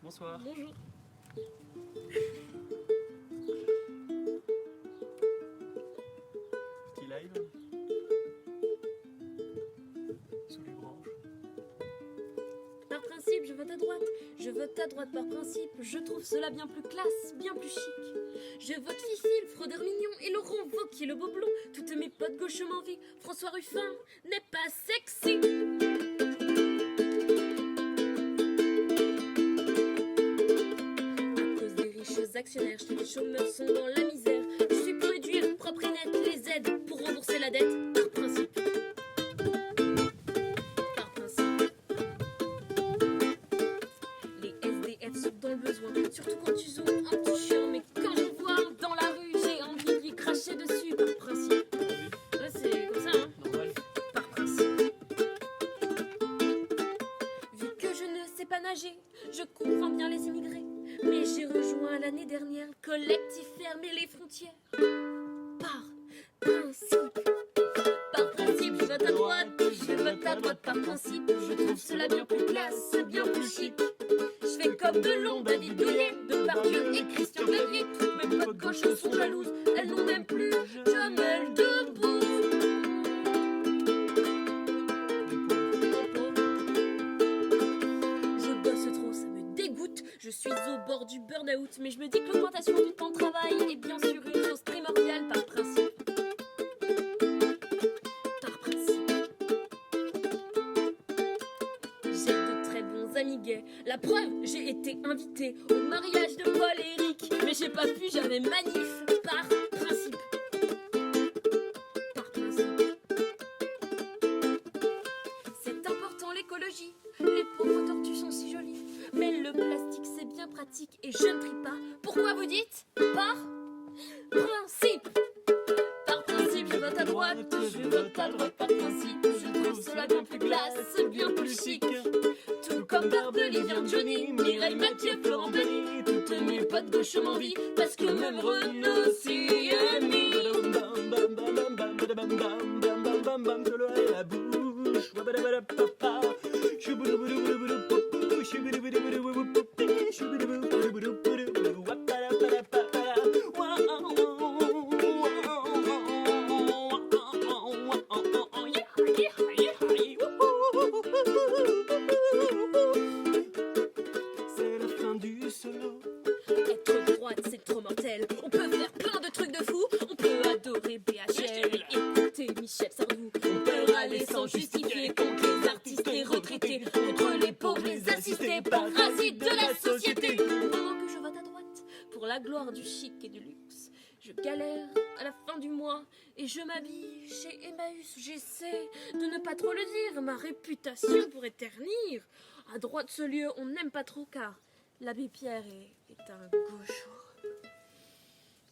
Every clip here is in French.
Bonsoir. Bonjour. Petit live. Sous les branches. Par principe, je vote à droite. Je vote à droite par principe. Je trouve cela bien plus classe, bien plus chic. Je vote Fifi, le fraudeur mignon, et Laurent Wauquiez, le beau blond. Toutes mes potes gauche m'envient. François Ruffin n'est pas sexy. À cause des riches actionnaires, les chômeurs sont dans la misère. Je suis pour réduire propre et net les aides pour rembourser la dette. Par principe. Par principe. Les SDF sont dans le besoin, surtout quand tu zoomes un petit chien. Mais quand je vois dans la rue, j'ai envie de lui cracher dessus. Par principe. Ouais, c'est comme ça, hein. Normal. Par principe. Vu que je ne sais pas nager, je comprends bien les immigrés. Mais j'ai rejoint l'année dernière le collectif Fermer les frontières. Par principe. Par principe, je vote à droite. Je vote à droite par principe. Je trouve cela bien plus classe, bien plus chic. Je fais comme Delon, David Douillet, Depardieu et Christian Clavier. Toutes mes potes gauches sont jalouses. Elles n'ont même plus Jamel Debbouze. Je bosse trop, ça me dégoûte. Je suis au bord du burn-out. Mais je me dis que l'augmentation du temps de travail est bien sûr une chose primordiale par principe. Par principe. J'ai de très bons amis gays. La preuve, j'ai été invitée au mariage de Paul et Eric. Mais j'ai pas pu, j'avais manif. Par principe. Par principe. C'est important l'écologie. Les pauvres tortues sont si jolies. Mais le plastique c'est bien pratique et je ne trie pas. Pourquoi vous dites par principe? Par principe, je vote à droite. Je vote à droite par principe. Je trouve cela bien plus classe, bien plus chic. Tout comme Barbelivien, Johnny, Mireille, Mathieu, Florent Pagny. Toutes mes potes gauche m'envient parce que même Renaud s'y est mis. Je le hais la bouche. C'est la fin du solo. Être droite, c'est trop mortel. On peut faire plein de trucs de fou. On peut adorer BHL et écouter Michel Sardou. On peut râler sans justifier contre les artistes et retraités, contre les pauvres, les assistés, parasites de la société. Pendant que je vote à droite pour la gloire du chic et du luxe, je galère à la fin du mois et je m'habille chez Emmaüs. J'essaie de ne pas trop le dire, ma réputation pourrait ternir. À droite, ce lieu, on n'aime pas trop car l'abbé Pierre est un gaucho.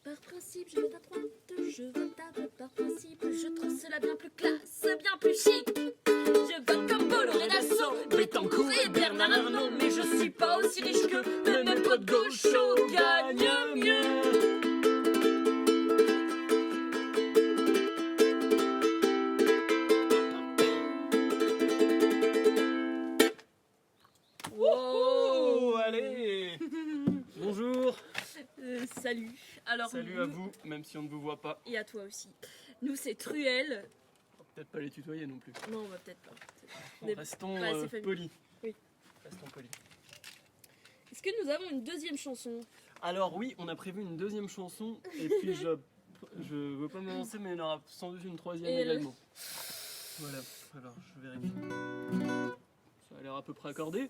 Par principe, je vote à droite, je vote à droite par principe. Je trouve cela bien plus classe, bien plus chic. Je vote comme Bolloré Dassault, Bettencourt et Bernard Arnault. Mais je suis pas aussi riche que mes potes gauchos gagnent mieux. Oh, allez. Bonjour. Salut. Alors, Salut à vous, même si on ne vous voit pas. et à toi aussi. Nous, c'est Truel. Peut-être pas les tutoyer non plus. Non, on va peut-être pas. On est Restons pas assez familiers. polis. Oui. Restons polis. Est-ce que nous avons une deuxième chanson? Alors oui, on a prévu une deuxième chanson et puis je veux pas m'avancer mais il y en aura sans doute une troisième Et également. Voilà, alors je vérifie. Ça a l'air à peu près accordé.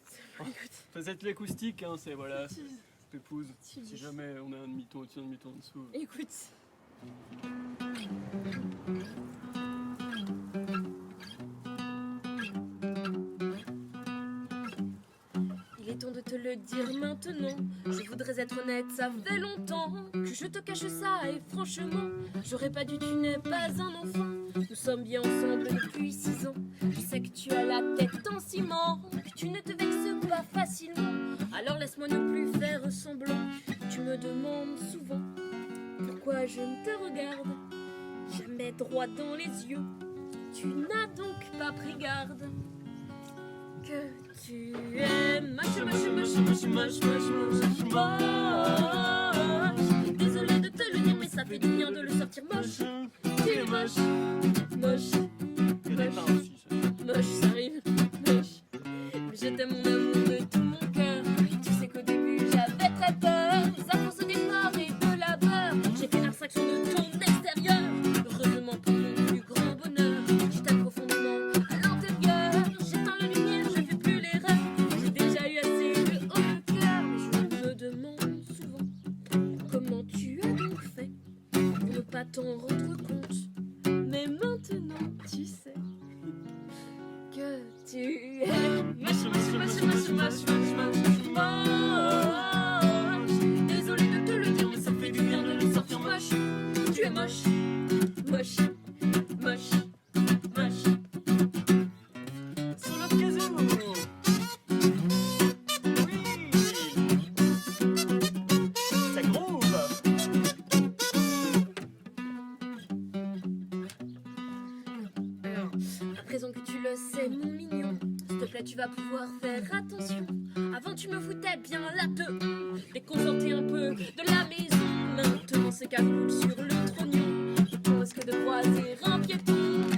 Faites l'acoustique, hein, c'est voilà, c'est pépouze. Si jamais on a un demi-ton au-dessus, un demi-ton en dessous. Écoute. Il est temps de te le dire maintenant. Je voudrais être honnête, ça fait longtemps que je te cache ça et franchement, j'aurais pas dû, tu n'es pas un enfant. Nous sommes bien ensemble depuis 6 ans. Je sais que tu as la tête en ciment, que tu ne te vexes pas facilement. Alors laisse-moi ne plus faire semblant. Tu me demandes souvent pourquoi je ne te regarde jamais droit dans les yeux. Tu n'as donc pas pris garde que tu es moche, moche, moche, moche, moche, moche, moche, moche. Désolée de te le dire, mais ça fait du bien de le sortir moche. Tu es moche, moche, moche, moche, ça arrive, moche. Mais je t'aime mon amour de tout mon cœur. Tu sais qu'au début j'avais très peur, mais à force d'efforts et de labeur, j'ai fait abstraction de ton extérieur. Heureusement pour mon plus grand bonheur, je t'aime profondément à l'intérieur. J'éteins la lumière, je fais plus l'erreur. J'ai déjà eu assez de haut de cœur, mais je me demande souvent comment tu as donc fait pour ne pas t'en rendre compte. Mais maintenant tu sais que tu es moche, moche, moche, moche, moche, moche, moche, moche. Désolée de te le dire, mais ça fait du bien de le sortir moche. Tu es moche, moche, moche, moche. Sur l'occasion. Oui. Ça groove. Alors, à présent que tu le sais, mon mignon, s'il te plaît, tu vas pouvoir faire attention. Avant, tu me foutais bien la te déconcentré un peu de la maison. Maintenant, c'est qu'à coule sur le trognon. Je risque de croiser un piéton.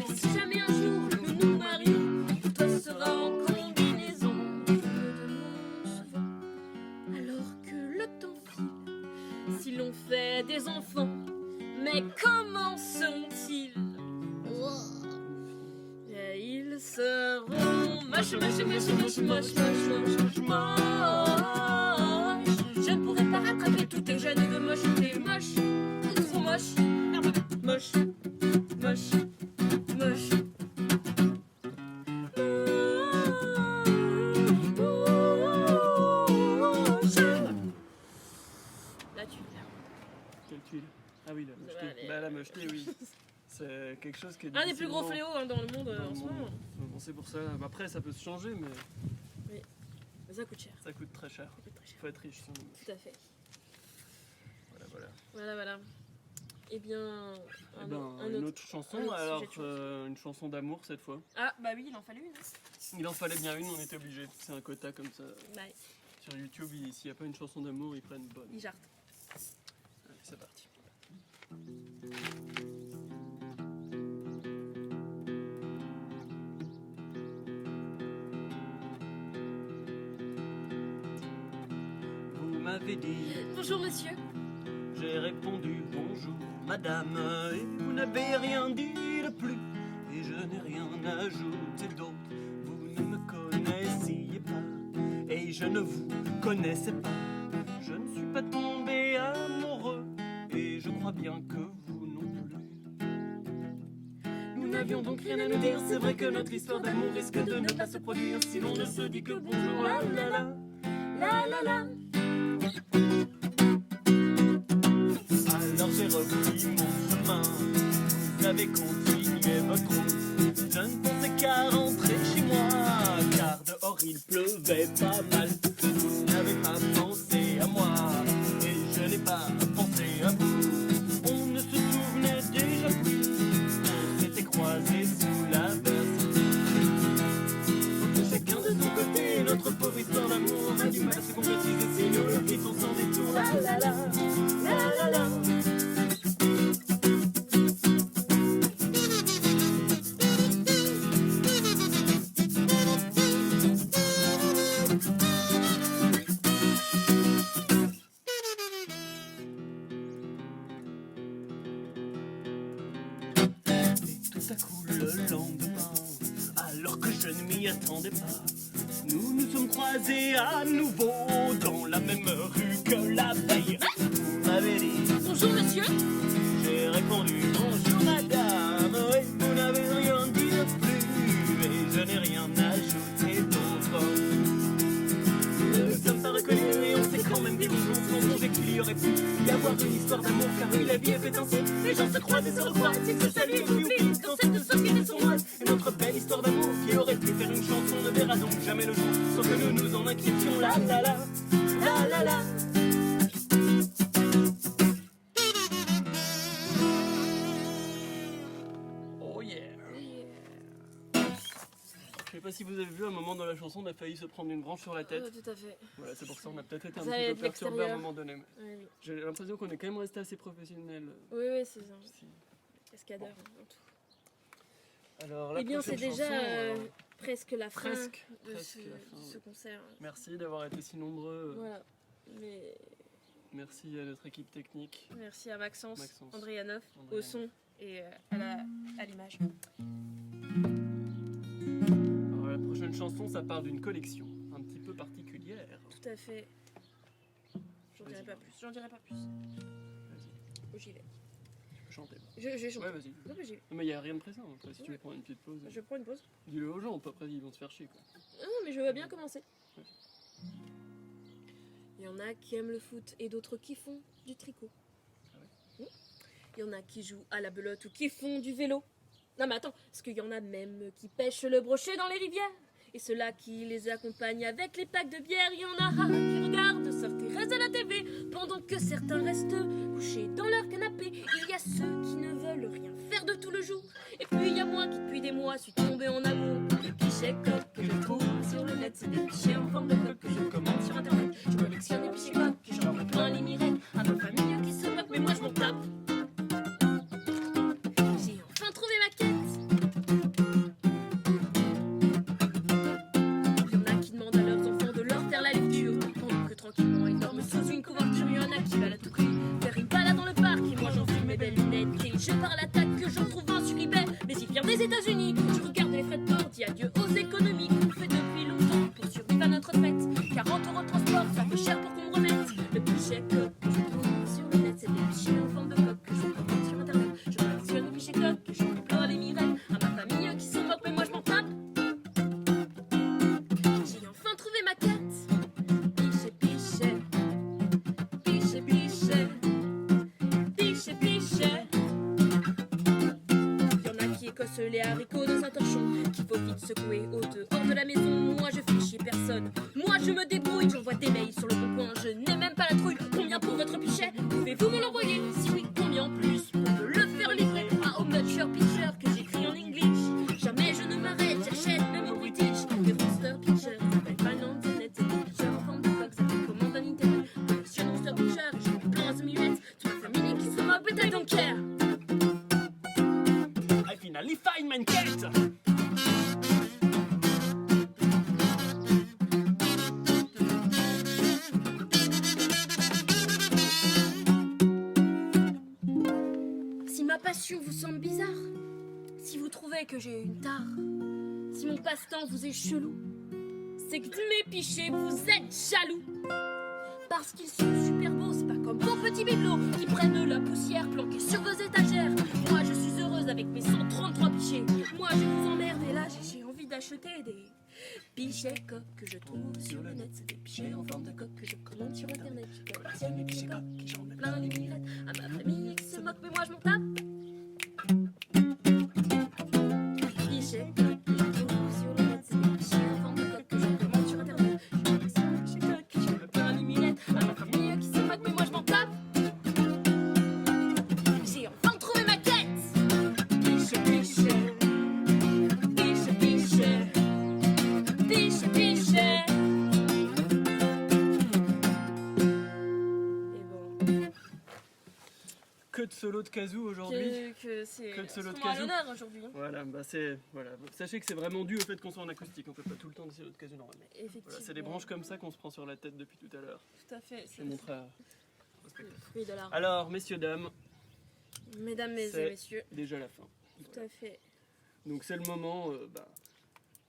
Et si jamais un jour nous nous marions, pour toi ce sera en combinaison. Je me demande souvent, alors que le temps file, si l'on fait des enfants, mais comment sont-ils? Et ils seront moches, moches, moches, moches, moches, moches, moches, moches. Je ne pourrai pas rattraper tous tes jeunes et de moche, t'es moche, trop moche, moche, moche, moche. La tuile. Quelle tuile? Ah oui, la mocheté. Allez. Bah, la mocheté, oui. C'est quelque chose qui est Un des plus gros difficilement- fléaux dans le monde dans en le ce monde. moment. Bon, c'est pour ça. Après, ça peut se changer, mais Mais ça coûte cher. ça coûte très cher. Ça coûte très cher. Faut être riche, sinon. Tout à fait. Voilà, voilà. Voilà, voilà. Eh bien, Eh ben, une autre chanson, un autre alors sujet de chanson. une chanson d'amour cette fois. Ah, bah oui, il en fallait une. Hein. Il en fallait bien une, on était obligé. C'est un quota comme ça. Ouais, Sur YouTube, s'il n'y a pas une chanson d'amour, ils prennent bonne. il jarte. Allez, c'est parti. Vous m'avez dit, Bonjour monsieur. j'ai répondu bonjour madame, et vous n'avez rien dit de plus, et je n'ai rien ajouté d'autre. Vous ne me connaissiez pas, et je ne vous connaissais pas. Je ne suis pas tombé amoureux, et je crois bien que vous non plus. Nous n'avions donc rien à nous dire, c'est vrai que notre histoire d'amour risque de ne pas se produire si l'on ne se dit que bonjour, la la la, la la la. Alors j'ai repris mon chemin, vous avez continué votre route. Je ne pensais qu'à rentrer chez moi, car dehors il pleuvait pas mal. Vous n'avez pas pensé à moi, et je n'ai pas pensé à vous. On ne se souvenait déjà plus, on s'était croisés sous la verse. Chacun de son côté, notre pauvre histoire d'amour a du mal à se concrétiser si nous le vivons sans détour. La la la, la la la. Tout à coup le lendemain, alors que je ne m'y attendais pas, nous nous sommes croisés à nouveau dans la même rue que la veille. Vous m'avez dit Bonjour monsieur. j'ai répondu bonjour madame, et vous n'avez rien dit de plus, et je n'ai rien ajouté d'autre. Nous ne sommes pas reconnus et on s'est quand même dit bonjour sans songer qu'il y aurait pu y avoir une histoire d'amour, car oui la vie est faite ainsi. Les gens se croisent et se recroisent, ils se saluent et s'oublient dans cette société sournoise. Et notre belle histoire d'amour qui aurait pu faire une chanson ne verra donc jamais le jour, sans que nous nous en inquiétions. La la la, la la la. Oh yeah. Je sais pas si vous vous avez vu, à un moment dans la chanson, on a failli se prendre une branche sur la tête. Tout à fait. Voilà, c'est pour ça qu'on a peut-être été un Ça petit allait peu de perturbé à un l'extérieur. moment donné. Oui, J'ai l'impression qu'on est quand même resté assez professionnel. oui, c'est ça. Si. Cascadeur, en tout. Alors, la Eh bien, c'est prochaine déjà chanson, presque la fin presque de la ce fin. concert. Merci d'avoir été si nombreux. Voilà. Mais Merci à notre équipe technique. merci à Maxence, Maxence. Andrianov, Andrianov. au son et à l'image. Alors, la prochaine chanson, ça part d'une collection un petit peu particulière. Tout à fait. J'en dirai pas plus. J'en dirai pas plus. Vas-y, J'y vais. chantez. Je vais chanter. Ouais, vas-y. Non, mais j'y vais. Non, mais il n'y a rien de présent. Après, si tu veux Ouais. prendre une petite pause, Je prends une pause. dis-le aux gens. Pas après, ils vont se faire chier. Quoi. Non, mais je veux bien commencer. Ouais. Il y en a qui aiment le foot et d'autres qui font du tricot. Ah Il y en a qui jouent à la belote ou qui font du vélo. Non mais attends, parce qu'il y en a même qui pêchent le brochet dans les rivières. Et ceux-là qui les accompagnent avec les packs de bière. Il y en a qui regardent Sœur Thérèse à la TV pendant que certains restent couchés dans leur canapé. Il y a ceux qui ne veulent rien faire de tout le jour. Et puis il y a moi qui depuis des mois suis tombée en amour. Des pichets coques que je trouve sur le net. C'est des pichets en forme de coque que je commande sur internet. Je collectionne des pichets coques et j'en mets plein les mirettes. À ma famille qui se moque mais moi je m'en tape. J'ai enfin trouvé ma quête. Il y en a qui demandent à leurs enfants de leur faire la lecture pendant que tranquillement ils dorment sous une couverture. Il y en a qui veulent à tout prix faire une balade dans le parc. Et moi j'enfile mes belles lunettes et je pars à l'attaque que j'en trouve un sur eBay. Mais il vient des États-Unis. Je regarde les frais de port, dis adieu aux économies qu'on fait depuis longtemps pour survivre à notre fête. 40 € de transport, ça fait cher pour qu'on me remette. Le pichet coque que je trouve sur le net, c'est des pichets en forme de coque que je commande sur internet. Je collectionne les pichets coques et j'en ai plein les mirettes. À ma famille qui se moque, mais moi je m'en tape. J'ai enfin trouvé ma quête. Pichet, pichet, pichet, pichet, pichet, pichet. Y en a qui écossent les haricots dans un torchon, qu'il faut vite secouer au dehors de la maison. Moi je fais chier personne, moi je me débrouille. J'envoie des mails sur le bon coin, je n'ai même pas la trouille. Combien pour votre pichet? Pouvez-vous me l'envoyer? Si oui, combien en plus pour me le faire livrer? À How much your picture que j'écris en English. Jamais je ne m'arrête, j'achète même au British. Des monster pictures, ça s'appelle pas l'internet. C'est des pictures en forme de coque, ça fait commande en internet. Collection monster pictures et j'en ai plein à mulettes. Toute ma famille qui se moque, but I don't care. I finally find my cat. Si ma passion vous semble bizarre, si vous trouvez que j'ai une tare, si mon passe-temps vous est chelou, c'est que de mes pichets vous êtes jaloux. Parce qu'ils sont super beaux, c'est pas comme vos petits bibelots qui prennent la poussière planquée sur vos étagères. Moi je suis heureuse avec mes 133 pichets. Moi je vous emmerde et là j'ai envie d'acheter des pichets coques que je trouve sur le net. C'est des pichets en forme de coque que je commande sur internet. Je collectionne les pichets coques et j'en mets plein les mirettes. À ma famille qui se moque mais moi je m'en tape. Pichets coques que je trouve sur le net. C'est des pichets en forme de coque que je commande sur internet. Je collectionne les pichets coques et j'en mets plein les mirettes. À ma famille qui se moque mais moi je m'en tape. J'ai enfin trouvé ma quête. Piche, piche, piche, piche, piche, piche. Et bon, Que de solo de kazoo aujourd'hui. que c'est Que de solo de instrument à kazoo. l'honneur aujourd'hui. Hein. Voilà, bah c'est voilà. Sachez que c'est vraiment dû au fait qu'on soit en acoustique. On fait pas tout le temps des solos de kazoo normalement. Effectivement. Voilà, c'est des branches comme ça qu'on se prend sur la tête depuis tout à l'heure. Tout à fait. Je C'est vais montrer au le spectateur. fruit de l'art. Alors, messieurs, dames, Mesdames et c'est messieurs, déjà la fin. tout à fait. Donc c'est le moment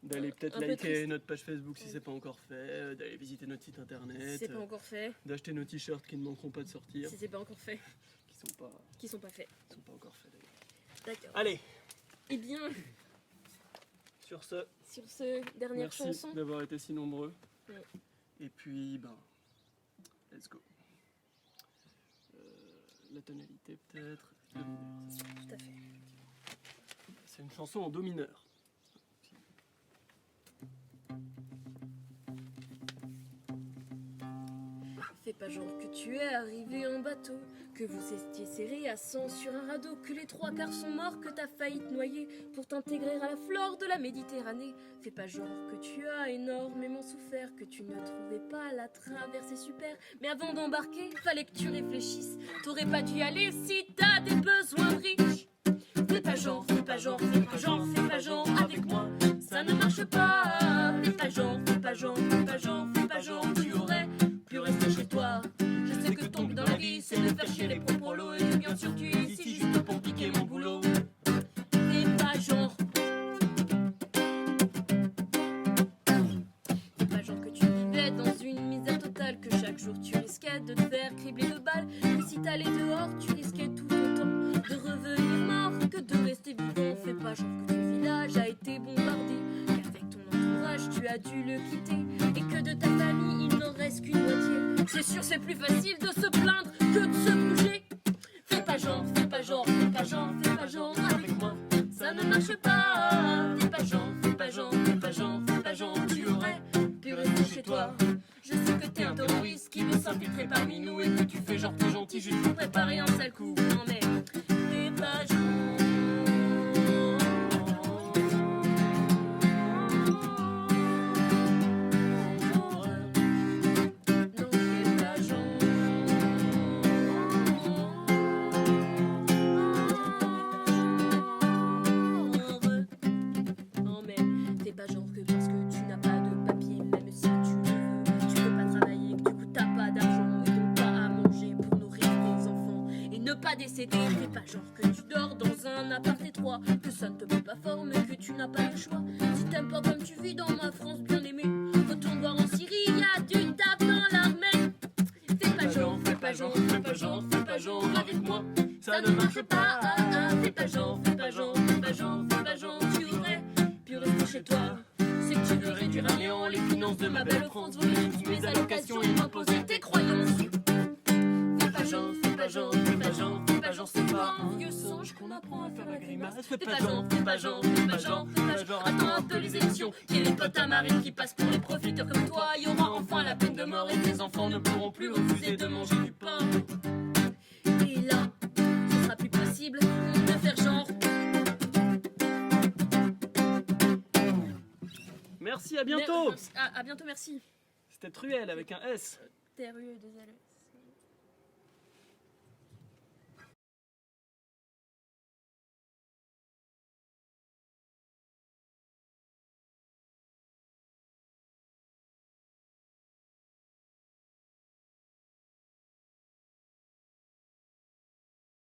d'aller peut-être un peu liker triste. notre page Facebook si Oui. c'est pas encore fait, d'aller visiter notre site internet, C'est pas encore fait. d'acheter nos t-shirts qui ne manqueront pas de sortir, Si c'est pas encore fait. qui sont pas faits. encore faits d'ailleurs. D'accord. Allez, Eh bien, sur ce, sur ce, dernière merci chanson. d'avoir été si nombreux. Oui. Et puis, let's go. La tonalité peut-être. Do mineur. Tout à fait. C'est une chanson en do mineur. Fais pas genre que tu es arrivé en bateau, que vous étiez serré à 100 sur un radeau, que les 3/4 sont morts, que t'as failli te noyer pour t'intégrer à la flore de la Méditerranée. Fais pas genre que tu as énormément souffert, que tu ne trouvais pas la traversée super. Mais avant d'embarquer, fallait que tu réfléchisses. T'aurais pas dû y aller si t'as des besoins de riches. Fais pas genre, fais pas genre, fais pas genre, fais pas genre avec moi. Ça ne marche pas. Fais pas genre, fais pas genre, fais pas genre, fais pas genre. Tu aurais pu rester chez toi. Je sais que ton but dans la vie, c'est de faire chier les prolos. Et bien sûr, tu es ici juste pour piquer mon boulot. Fais pas genre. Fais pas genre que tu vivais dans une misère totale, que chaque jour tu risquais de te faire cribler de balles. Que si t'allais dehors, tu risquais tout autant de revenir mort que de rester vivant. Fais pas genre que ton village a été bombardé, qu'avec ton entourage tu as dû le quitter, et que de ta famille il n'en reste qu'une moitié. C'est sûr c'est plus facile de se plaindre que de se bouger. Fais pas genre, fais pas genre, fais pas genre, fais pas genre avec moi. Ça ne marche pas. Fais pas genre, fais pas genre, fais pas genre, fais pas genre. Tu aurais pu rester chez toi. Je sais que t'es un terroriste qui veut s'infiltrer parmi nous, et que tu fais genre t'es gentil juste pour préparer un sale coup. Non mais fais pas genre. Pas décédé, fais pas genre que tu dors dans un appart étroit, que ça ne te plaît pas fort mais que tu n'as pas le choix. Si t'aimes pas comme tu vis dans ma France bien aimée, retourne voir en Syrie, y'a du taf dans l'armée. Fais pas genre, fais pas genre, fais pas genre, fais pas genre avec moi. Ça ne marche pas. Fais pas genre, fais pas genre, fais pas genre, fais pas genre. Tu aurais pu rester chez toi. C'est que tu veux réduire à néant les finances de ma belle France, voler toutes mes allocations et m'imposer tes croyances. Fais pas genre, fais pas genre, fais pas genre, fais pas genre, c'est pas un vieux singe qu'on apprend à faire la grimace. Fais pas genre, fais pas genre, fais pas genre, fais pas genre. Attends un peu les élections, qu'il y ait les potes à Marine qui passent pour les profiteurs comme toi. Il y aura enfin la peine de mort et tes enfants ne pourront plus refuser de manger du pain. Et là, ce sera plus possible de faire genre. Merci, à bientôt. À bientôt, merci. C'était Truelle avec un S. TRUE, désolé.